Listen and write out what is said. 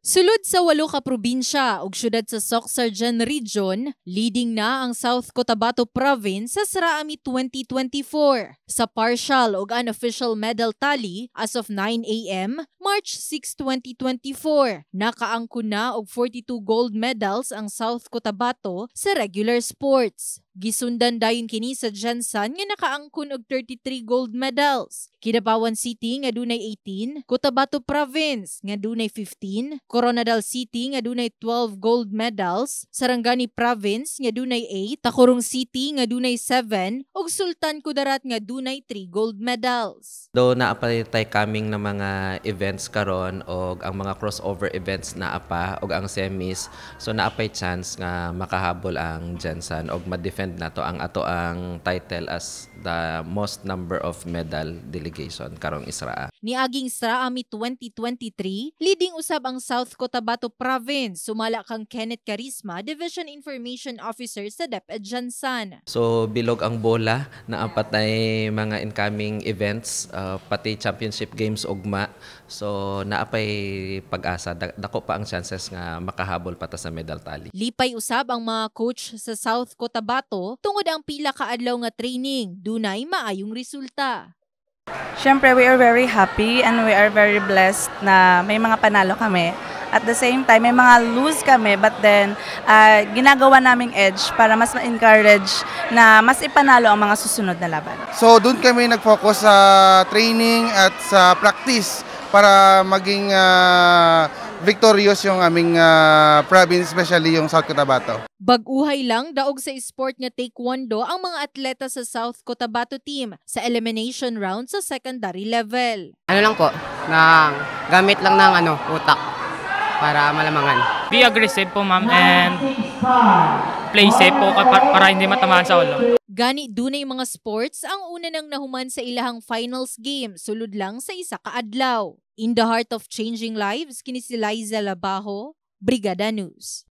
Sulod sa 8 ka probinsya ug syudad sa Soc-Sargen Region, leading na ang South Cotabato Province sa Sraami 2024. Sa partial ug unofficial medal tally as of 9 a.m., March 6, 2024, nakaangkon na og 42 gold medals ang South Cotabato sa regular sports. Gisundan dayon kini sa Gensan nga nakaangkon og 33 gold medals. Kidapawan City nga dunay 18, Cotabato Province nga dunay 15, Coronadal City nga dunay 12 gold medals, Sarangani Province nga dunay 8, Tacurong City nga dunay 7 ug Sultan Kudarat nga dunay 3 gold medals. Do naapay tay kaming na mga events karon og ang mga crossover events naa pa og ang semis, so naapay chance nga makahabol ang Gensan og ma-defend nato ang ato ang title as the most number of medal delegation karong Israa. Niaging Sraami 2023, leading usab ang South Cotabato Province, sumala kang Kenneth Carisma, Division Information Officer sa DepEd Gensan. So bilog ang bola, naapat na mga incoming events, pati championship games ugma. So naapay pag-asa, dako pa ang chances nga makahabol pa ta sa medal tally. Lipay usab ang mga coach sa South Cotabato tungod ang pila ka adlaw nga training, dunay maayong resulta. Siyempre, we are very happy and we are very blessed na may mga panalo kami. At the same time, may mga lose kami, but then ginagawa naming edge para mas ma-encourage na mas ipanalo ang mga susunod na laban. So doon kami nag-focus sa training at sa practice para maging victorious yung aming province, especially yung South Cotabato. Baguhay lang daog sa sport nga taekwondo ang mga atleta sa South Cotabato team sa elimination round sa secondary level. Ano lang po, na gamit lang ng utak para malamangan. Be aggressive po ma'am and play safe po para hindi matamaan sa ulo. Gani dunay mga sports ang una nang nahuman sa ilahang finals game sulod lang sa isa ka adlaw. In the heart of changing lives, kini si Liza Labajo, Brigada News.